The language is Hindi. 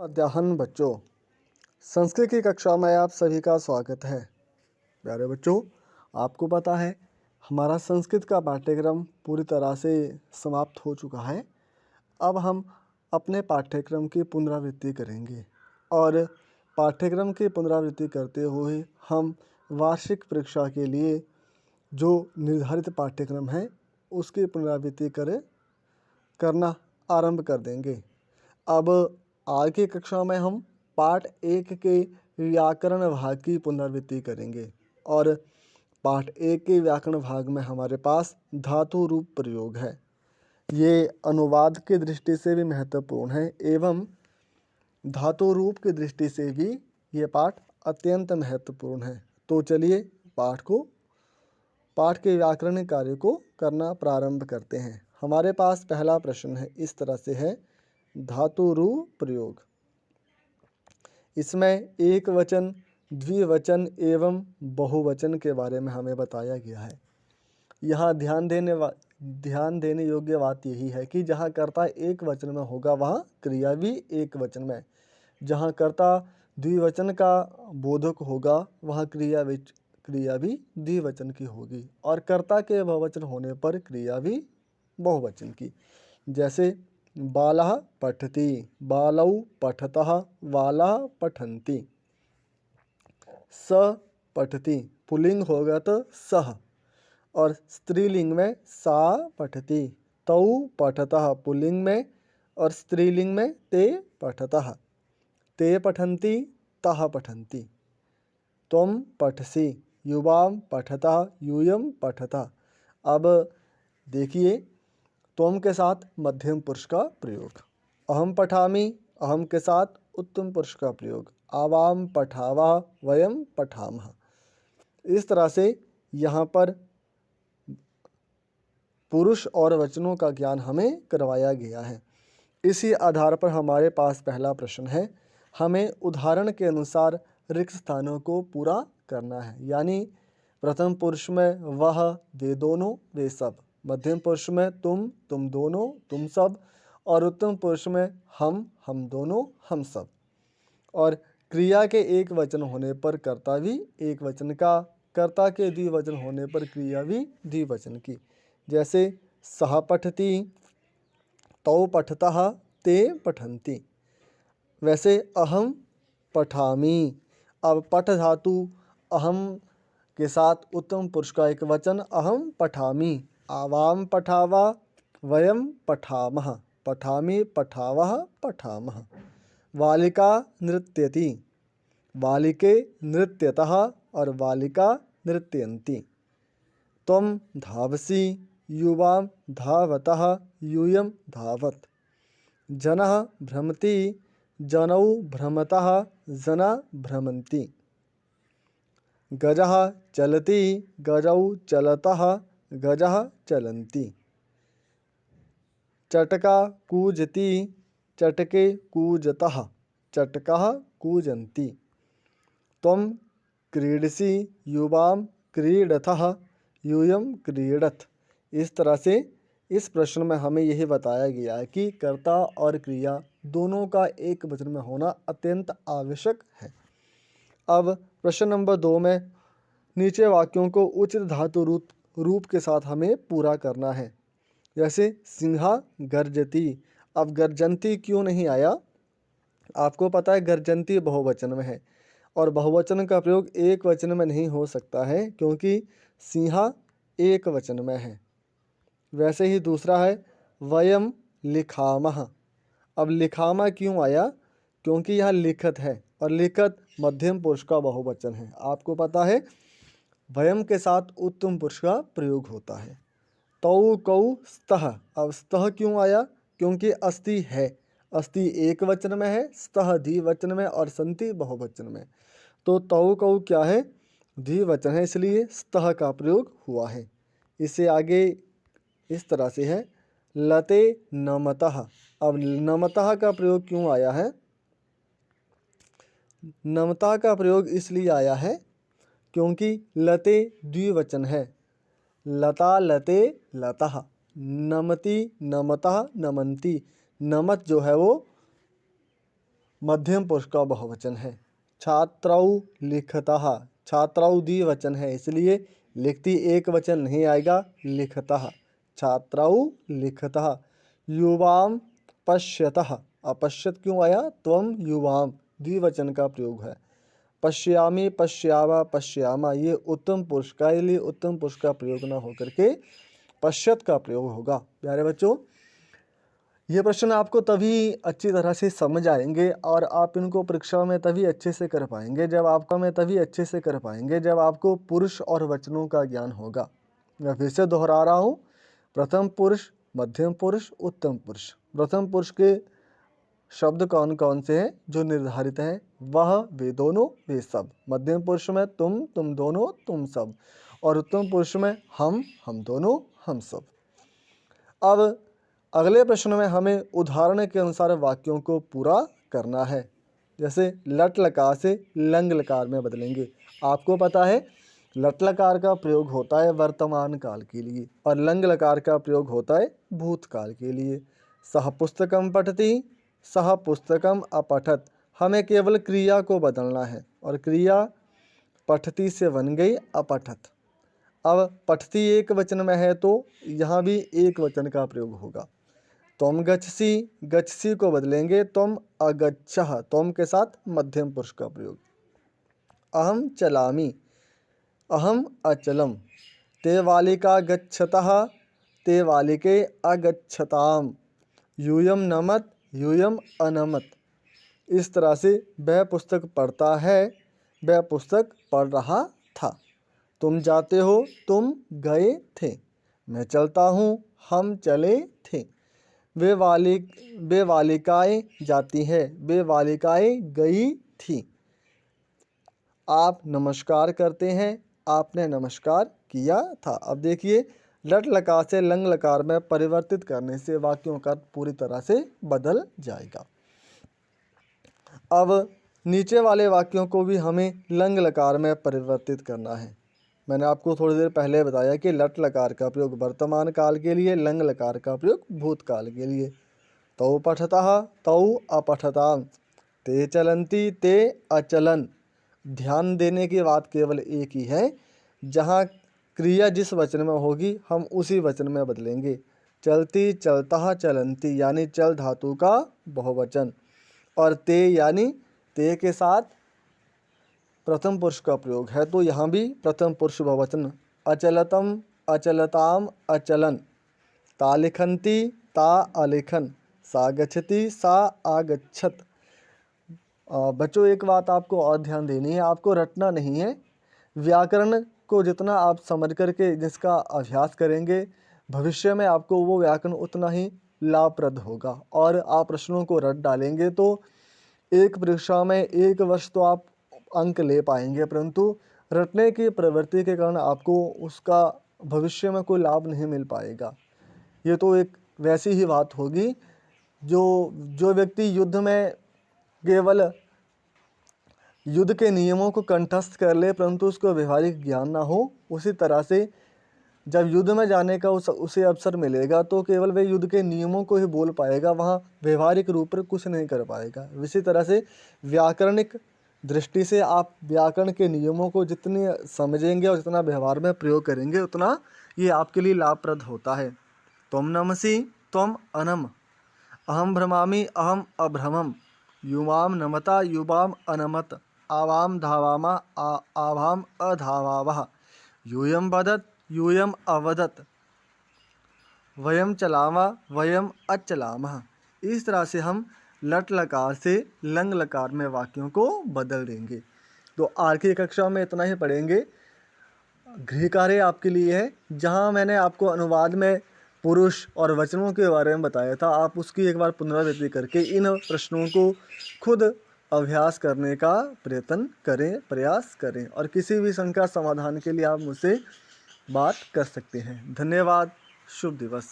अध्ययन बच्चों, संस्कृत की कक्षा में आप सभी का स्वागत है। प्यारे बच्चों, आपको पता है हमारा संस्कृत का पाठ्यक्रम पूरी तरह से समाप्त हो चुका है। अब हम अपने पाठ्यक्रम की पुनरावृत्ति करेंगे और पाठ्यक्रम की पुनरावृत्ति करते हुए हम वार्षिक परीक्षा के लिए जो निर्धारित पाठ्यक्रम है उसकी पुनरावृत्ति करना आरंभ कर देंगे। अब आगे कक्षा में हम पाठ 1 के व्याकरण भाग की पुनरावृत्ति करेंगे और पाठ 1 के व्याकरण भाग में हमारे पास धातु रूप प्रयोग है। ये अनुवाद की दृष्टि से भी महत्वपूर्ण है एवं धातु रूप की दृष्टि से भी ये पाठ अत्यंत महत्वपूर्ण है। तो चलिए पाठ के व्याकरण कार्य को करना प्रारंभ करते हैं। हमारे पास पहला प्रश्न है, इस तरह से है, धातु रूप प्रयोग। इसमें एक वचन, द्विवचन एवं बहुवचन के बारे में हमें बताया गया है। यहाँ ध्यान देने योग्य बात यही है कि जहाँ कर्ता एक वचन में होगा वहाँ क्रिया भी एक वचन में, जहाँ कर्ता द्विवचन का बोधक होगा वहाँ क्रिया भी द्विवचन की होगी और कर्ता के बहुवचन होने पर क्रिया भी बहुवचन की। जैसे बालः पठति, बालौ पठतः, बालाः पठन्ति। स पठति पुल्लिंग होगा तो सः और स्त्रीलिंग में सा पठति। तौ पठतः पुल्लिंग में और स्त्रीलिंग में ते पठतः। ते पठन्ति, तः पठन्ति। त्वं पठसि, युवां पठतः, यूयं पठतः। अब देखिए, त्वं के साथ मध्यम पुरुष का प्रयोग, अहम पठामि, अहम के साथ उत्तम पुरुष का प्रयोग, आवाम पठावः, वयम पठामः। इस तरह से यहाँ पर पुरुष और वचनों का ज्ञान हमें करवाया गया है। इसी आधार पर हमारे पास पहला प्रश्न है, हमें उदाहरण के अनुसार रिक्त स्थानों को पूरा करना है। यानी प्रथम पुरुष में वह, वे दोनों, वे सब, मध्यम पुरुष में तुम दोनों, तुम सब और उत्तम पुरुष में हम दोनों, हम सब। और क्रिया के एक वचन होने पर कर्ता भी एक वचन का, कर्ता के द्विवचन होने पर क्रिया भी द्विवचन की। जैसे सः पठति, तौ पठतः, ते पठन्ति। वैसे अहम पठामि, अब पठ धातु अहम के साथ उत्तम पुरुष का एक वचन अहम पठामि, आवाम पठावा, वयम पठामः, पठामि पठावः पठामः। बालिका नृत्यति, बालिके नृत्यतः और बालिका नृत्यन्ति। त्वं धावसि, युवां धावतः, यूयं धावत्। जनः भ्रमति, जनौ भ्रमतः, जना भ्रमन्ति। गजः चलति, गजौ चलतः, गजः चलन्ति। चटका कूजति, चटके कूजतः, चटकः कूजन्ति। त्वं क्रीडसि, युवां क्रीडतः, यूयं क्रीडत्। इस तरह से इस प्रश्न में हमें यही बताया गया है कि कर्ता और क्रिया दोनों का एक वचन में होना अत्यंत आवश्यक है। अब प्रश्न नंबर 2 में नीचे वाक्यों को उचित धातु रूप के साथ हमें पूरा करना है। जैसे सिंहा गर्जती, अब गर्जन्ती क्यों नहीं आया? आपको पता है गर्जन्ती बहुवचन में है और बहुवचन का प्रयोग एक वचन में नहीं हो सकता है क्योंकि सिंहा एक वचन में है। वैसे ही दूसरा है वयम लिखामः, अब लिखामा क्यों आया? क्योंकि यह लिखत है और लिखत मध्यम पुरुष का बहुवचन है। आपको पता है वयम के साथ उत्तम पुरुष का प्रयोग होता है। तौ कौ स्तः, अब स्तः क्यों आया? क्योंकि अस्ति है, अस्ति एक वचन में है, स्तः द्विवचन में और संति बहुवचन में। तो तौ कौ क्या है? द्विवचन है, इसलिए स्तः का प्रयोग हुआ है। इससे आगे इस तरह से है लते नमतः, अब नमतः का प्रयोग क्यों आया है? नमता का प्रयोग इसलिए आया है क्योंकि लते द्विवचन है। लता लते लतः, नमति नमतः नमन्ति। नमत जो है वो मध्यम पुरुष का बहुवचन है। छात्रौ लिखतः, छात्रौ द्विवचन है इसलिए लिखती एक वचन नहीं आएगा, लिखतः। छात्रौ लिखतः। युवाम पश्यतः, अपश्यत क्यों आया? त्वम युवाम द्विवचन का प्रयोग है। पश्यामि पश्यावा पश्यामा, ये उत्तम पुरुष का, लिए उत्तम पुरुष का प्रयोग न होकर के पश्यत का प्रयोग होगा। प्यारे बच्चों, ये प्रश्न आपको तभी अच्छी तरह से समझ आएंगे और आप इनको परीक्षा में तभी अच्छे से कर पाएंगे जब आपको पुरुष और वचनों का ज्ञान होगा। मैं फिर से दोहरा रहा हूँ, प्रथम पुरुष, मध्यम पुरुष, उत्तम पुरुष। प्रथम पुरुष के शब्द कौन कौन से हैं जो निर्धारित हैं? वह, वे दोनों, वे सब। मध्यम पुरुष में तुम दोनों, तुम सब। और उत्तम पुरुष में हम दोनों, हम सब। अब अगले प्रश्न में हमें उदाहरण के अनुसार वाक्यों को पूरा करना है। जैसे लट लकार से लंग लकार में बदलेंगे। आपको पता है लट लकार का प्रयोग होता है वर्तमान काल के लिए और लंग लकार का प्रयोग होता है भूतकाल के लिए। सह पुस्तकम पठति, सह पुस्तकम अपठत। हमें केवल क्रिया को बदलना है और क्रिया पठति से बन गई अपठत। अब पठति एक वचन में है तो यहाँ भी एक वचन का प्रयोग होगा। तुम गच्छसि, गच्छसि को बदलेंगे तुम अगच्छः, तुम के साथ मध्यम पुरुष का प्रयोग। अहम चलामि, अहम अचलम। ते बालिका गच्छतः, ते बालिके अगच्छताम। यूयम नमत, यूयम अनमत। इस तरह से वह पुस्तक पढ़ता है, वह पुस्तक पढ़ रहा था। तुम जाते हो, तुम गए थे। मैं चलता हूँ, हम चले थे। वे बालिकाएं जाती हैं, वे बालिकाएं गई थी। आप नमस्कार करते हैं, आपने नमस्कार किया था। अब देखिए लट लकार से लंग लकार में परिवर्तित करने से वाक्यों का पूरी तरह से बदल जाएगा। अब नीचे वाले वाक्यों को भी हमें लंग लकार में परिवर्तित करना है। मैंने आपको थोड़ी देर पहले बताया कि लट लकार का प्रयोग वर्तमान काल के लिए, लंग लकार का प्रयोग भूतकाल के लिए। तौ पठतः, तौ अपठताम। ते चलन्ति, ते अचलन। ध्यान देने की बात केवल एक ही है, जहाँ क्रिया जिस वचन में होगी हम उसी वचन में बदलेंगे। चलती, चलता, चलन्ति यानी चल धातु का बहुवचन और ते यानी ते के साथ प्रथम पुरुष का प्रयोग है तो यहाँ भी प्रथम पुरुष बहुवचन। अचलतम, अचलताम, अचलन। ता लिखन्ति, ता अलिखन। सा गच्छति, सा आगच्छत। बच्चों एक बात आपको और ध्यान देनी है, आपको रटना नहीं है। व्याकरण को जितना आप समझ करके जिसका अभ्यास करेंगे भविष्य में आपको वो व्याकरण उतना ही लाभप्रद होगा। और आप प्रश्नों को रट डालेंगे तो एक परीक्षा में एक वर्ष तो आप अंक ले पाएंगे, परंतु रटने की प्रवृत्ति के कारण आपको उसका भविष्य में कोई लाभ नहीं मिल पाएगा। ये तो एक वैसी ही बात होगी जो व्यक्ति युद्ध में केवल युद्ध के नियमों को कंठस्थ कर ले परंतु उसको व्यवहारिक ज्ञान ना हो, उसी तरह से जब युद्ध में जाने का उसे अवसर मिलेगा तो केवल वह युद्ध के नियमों को ही बोल पाएगा, वहाँ व्यवहारिक रूप पर कुछ नहीं कर पाएगा। इसी तरह से व्याकरणिक दृष्टि से आप व्याकरण के नियमों को जितने समझेंगे और जितना व्यवहार में प्रयोग करेंगे उतना ये आपके लिए लाभप्रद होता है। त्वं नमसि, त्वं अनम। अहम भ्रमामि, अहम अभ्रमम। युवाम नमता, युवाम अनमत। आवाम धावामा, आवाम अधावावः। यूयम वदत, यूयम अवदत। वयम चलामा, वयम अचलामः। इस तरह से हम लट लकार से लंग लकार में वाक्यों को बदल देंगे। तो आज की कक्षा में इतना ही पढ़ेंगे। गृह कार्य आपके लिए है, जहाँ मैंने आपको अनुवाद में पुरुष और वचनों के बारे में बताया था, आप उसकी एक बार पुनरावृत्ति करके इन प्रश्नों को खुद अभ्यास करने का प्रयास करें और किसी भी शंका समाधान के लिए आप मुझसे बात कर सकते हैं। धन्यवाद। शुभ दिवस।